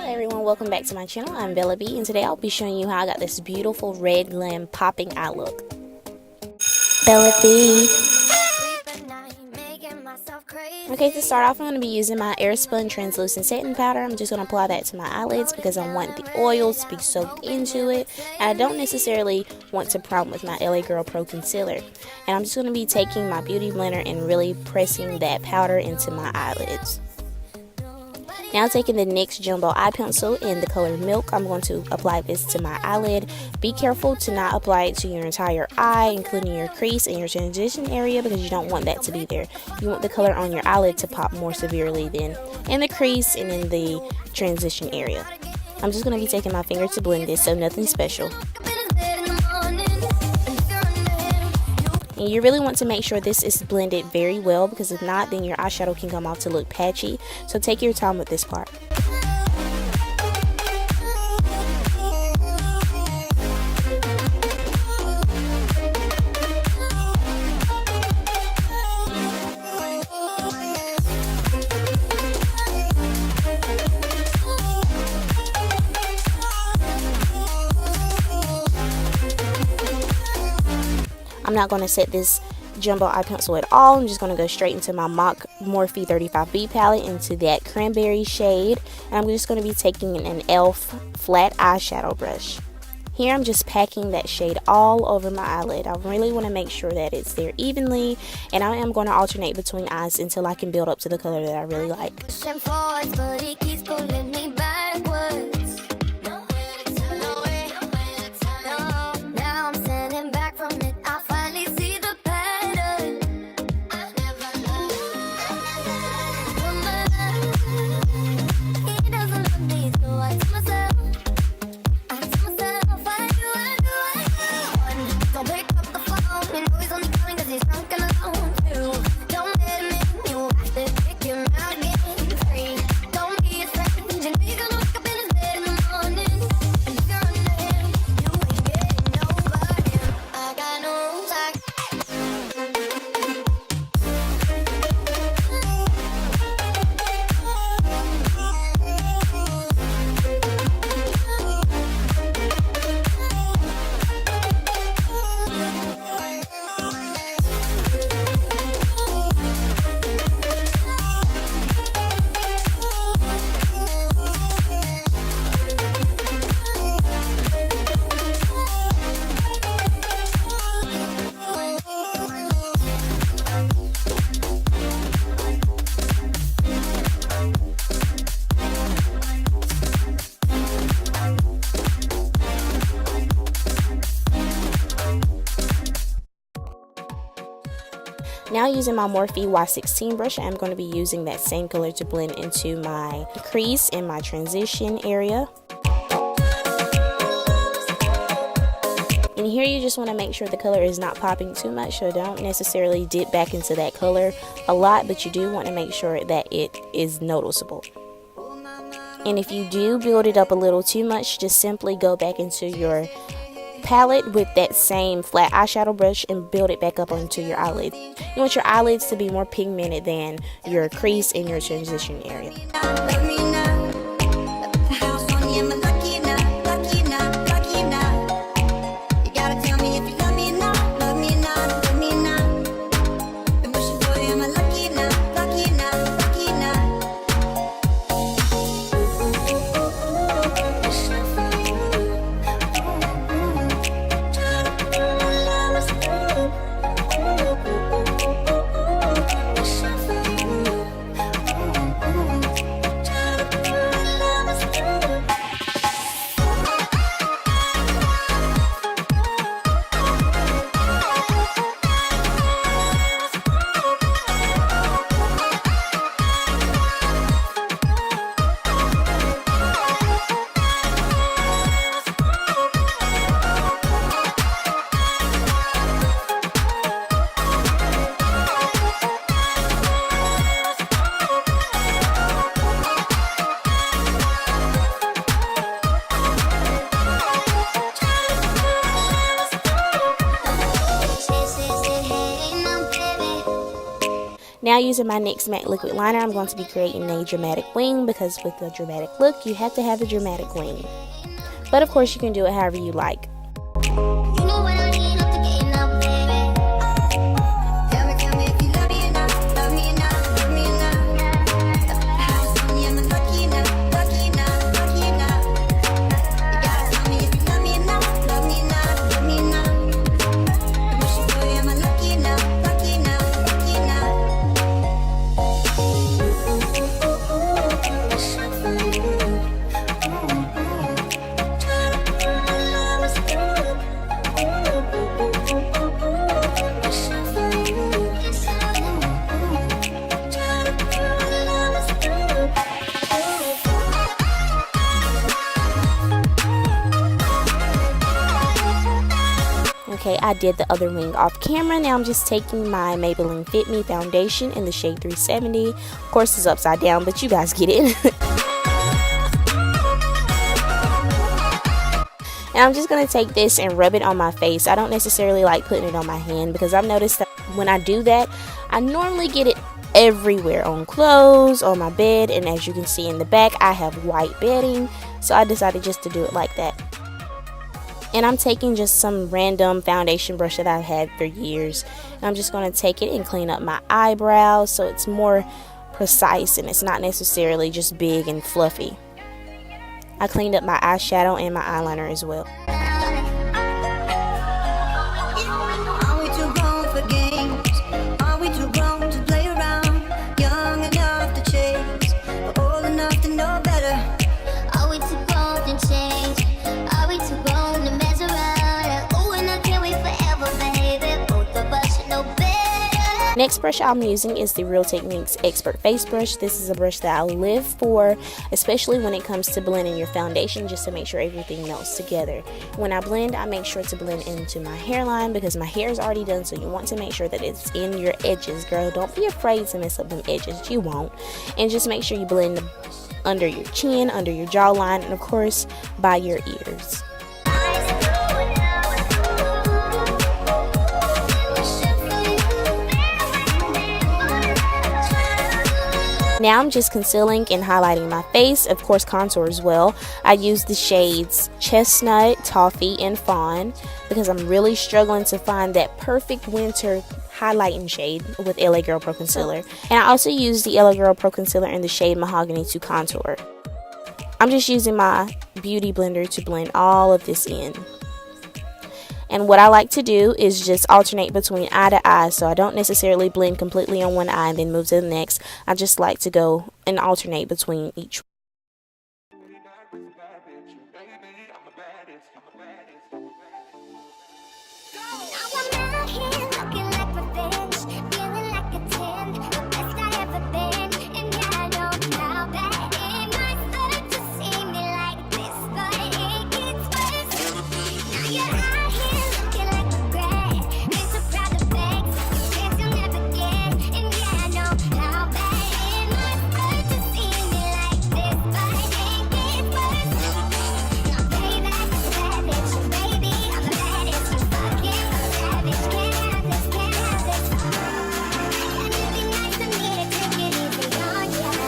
Everyone, welcome back to my channel. I'm Bella B, and today I'll be showing you how I got this beautiful red glam popping eye look. Bella B. Okay, to start off, I'm going to be using my Airspun translucent setting powder. I'm just going to apply that to my eyelids because I want the oil to be soaked into it, and I don't necessarily want to prime with my LA Girl Pro concealer. And I'm just going to be taking my beauty blender and really pressing that powder into my eyelids. Now, taking the NYX Jumbo Eye Pencil in the color Milk, I'm going to apply this to my eyelid. Be careful to not apply it to your entire eye, including your crease and your transition area, because you don't want that to be there. You want the color on your eyelid to pop more severely than in the crease and in the transition area. I'm just going to be taking my finger to blend this, so nothing special. And you really want to make sure this is blended very well, because if not, then your eyeshadow can come off to look patchy. So take your time with this part. I'm not going to set this jumbo eye pencil at all. I'm just going to go straight into my MAC Morphe 35B palette, into that cranberry shade. And I'm just going to be taking an E.L.F. flat eyeshadow brush. Here I'm just packing that shade all over my eyelid. I really want to make sure that it's there evenly. And I am going to alternate between eyes until I can build up to the color that I really like. Now, using my Morphe Y16 brush, I'm going to be using that same color to blend into my crease and my transition area. And here you just want to make sure the color is not popping too much, so don't necessarily dip back into that color a lot, but you do want to make sure that it is noticeable. And if you do build it up a little too much, just simply go back into your palette with that same flat eyeshadow brush and build it back up onto your eyelids. You want your eyelids to be more pigmented than your crease and your transition area. Now using my NYX Matte Liquid Liner, I'm going to be creating a dramatic wing, because with a dramatic look, you have to have a dramatic wing. But of course, you can do it however you like. Okay, I did the other wing off camera. Now I'm just taking my Maybelline Fit Me Foundation in the shade 370. Of course, it's upside down, but you guys get it. And I'm just going to take this and rub it on my face. I don't necessarily like putting it on my hand, because I've noticed that when I do that, I normally get it everywhere, on clothes, on my bed, and as you can see in the back, I have white bedding, so I decided just to do it like that. And I'm taking just some random foundation brush that I've had for years, and I'm just going to take it and clean up my eyebrows so it's more precise and it's not necessarily just big and fluffy. I cleaned up my eyeshadow and my eyeliner as well. Next brush I'm using is the Real Techniques Expert Face Brush. This is a brush that I live for, especially when it comes to blending your foundation, just to make sure everything melts together. When I blend, I make sure to blend into my hairline, because my hair is already done, so you want to make sure that it's in your edges, girl. Don't be afraid to mess up them edges, you won't. And just make sure you blend under your chin, under your jawline, and of course by your ears. Now I'm just concealing and highlighting my face, of course contour as well. I use the shades Chestnut, Toffee, and Fawn, because I'm really struggling to find that perfect winter highlighting shade with LA Girl Pro Concealer. And I also use the LA Girl Pro Concealer in the shade Mahogany to contour. I'm just using my beauty blender to blend all of this in. And what I like to do is just alternate between eye to eye, so I don't necessarily blend completely on one eye and then move to the next. I just like to go and alternate between each.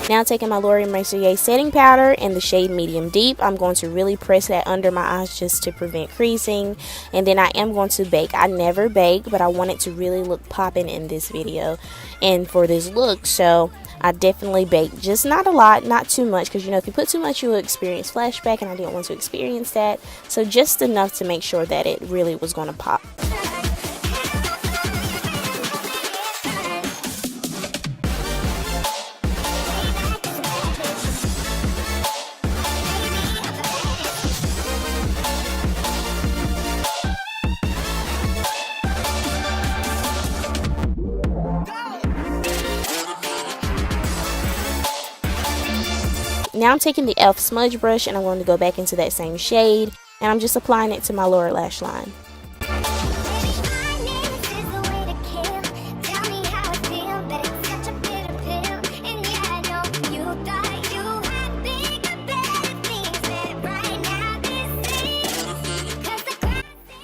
Now taking my Laura Mercier setting powder in the shade Medium Deep, I'm going to really press that under my eyes just to prevent creasing. And then I am going to bake. I never bake, but I want it to really look popping in this video and for this look, so I definitely bake. Just not a lot, not too much, because you know if you put too much you will experience flashback, and I didn't want to experience that. So just enough to make sure that it really was going to pop. Now I'm taking the E.L.F. Smudge Brush, and I'm going to go back into that same shade, and I'm just applying it to my lower lash line.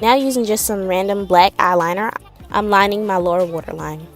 Now using just some random black eyeliner, I'm lining my lower waterline.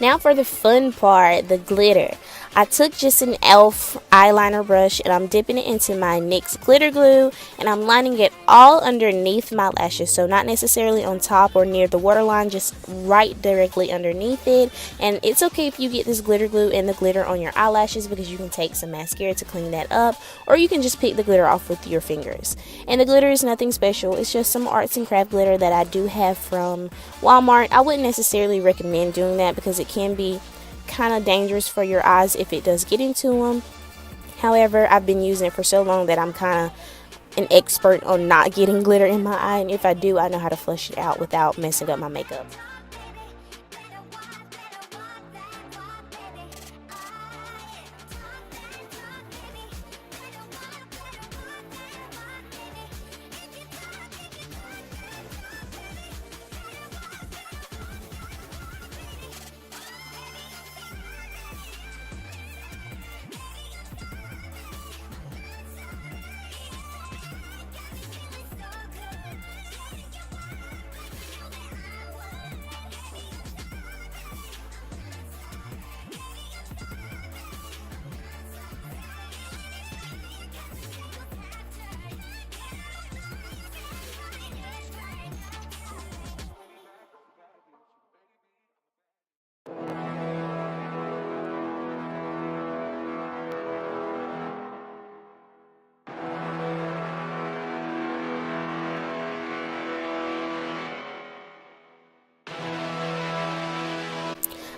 Now for the fun part, the glitter. I took just an E.L.F. eyeliner brush and I'm dipping it into my NYX glitter glue and I'm lining it all underneath my lashes. So not necessarily on top or near the waterline, just right directly underneath it. And it's okay if you get this glitter glue and the glitter on your eyelashes because you can take some mascara to clean that up, or you can just pick the glitter off with your fingers. And the glitter is nothing special, it's just some arts and craft glitter that I do have from Walmart. I wouldn't necessarily recommend doing that because it can be kind of dangerous for your eyes if it does get into them. However, I've been using it for so long that I'm kind of an expert on not getting glitter in my eye, and if I do, I know how to flush it out without messing up my makeup.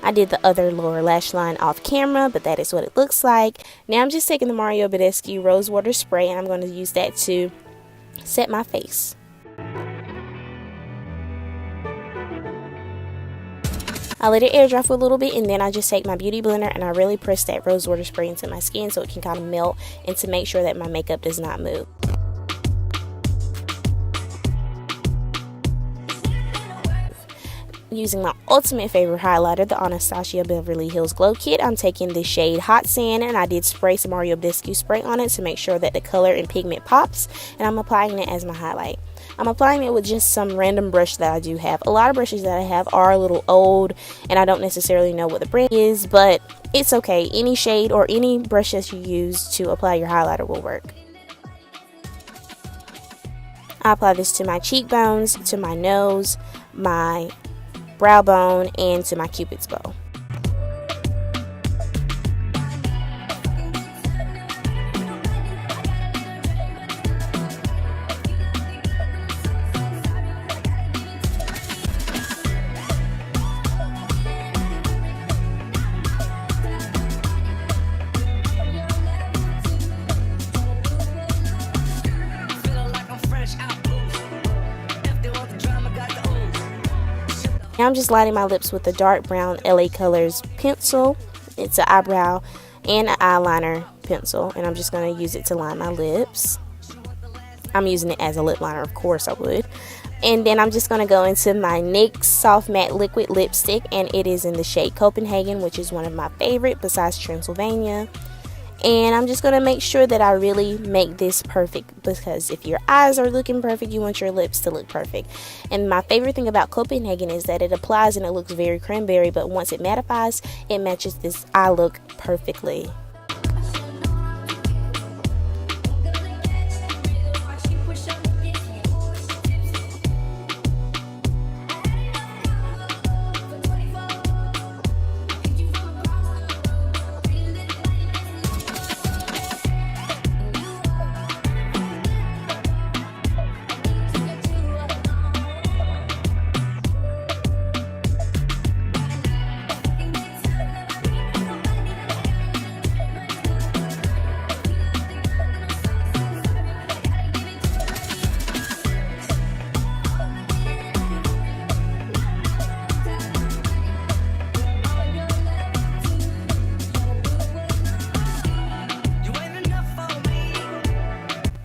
I did the other lower lash line off camera, but that is what it looks like. Now I'm just taking the Mario Badescu Rose Water Spray and I'm going to use that to set my face. I let it air dry for a little bit and then I just take my beauty blender and I really press that rose water spray into my skin so it can kind of melt and to make sure that my makeup does not move. Using my ultimate favorite highlighter, the Anastasia Beverly Hills Glow Kit, I'm taking the shade Hot Sand and I did spray some Mario Badescu spray on it to make sure that the color and pigment pops, and I'm applying it as my highlight. I'm applying it with just some random brush that I do have. A lot of brushes that I have are a little old and I don't necessarily know what the brand is, but it's okay. Any shade or any brush that you use to apply your highlighter will work. I apply this to my cheekbones, to my nose, my brow bone, and to my cupid's bow. Now I'm just lining my lips with the dark brown LA Colors pencil. It's an eyebrow and an eyeliner pencil, and I'm just going to use it to line my lips. I'm using it as a lip liner, of course I would. And then I'm just going to go into my NYX Soft Matte Liquid Lipstick, and it is in the shade Copenhagen, which is one of my favorite besides Transylvania. And I'm just going to make sure that I really make this perfect, because if your eyes are looking perfect, you want your lips to look perfect. And my favorite thing about Copenhagen is that it applies and it looks very cranberry, but once it mattifies, it matches this eye look perfectly.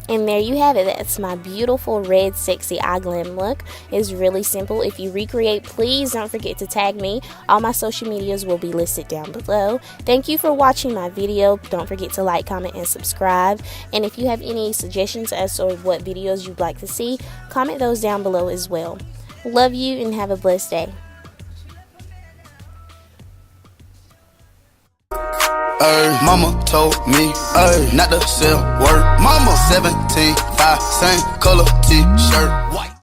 And there you have it. That's my beautiful red sexy eye glam look. It's really simple. If you recreate, please don't forget to tag me. All my social medias will be listed down below. Thank you for watching my video. Don't forget to like, comment, and subscribe. And if you have any suggestions as to what videos you'd like to see, comment those down below as well. Love you and have a blessed day. Mama told me not to sell word. Mama 17, 5, same color t-shirt.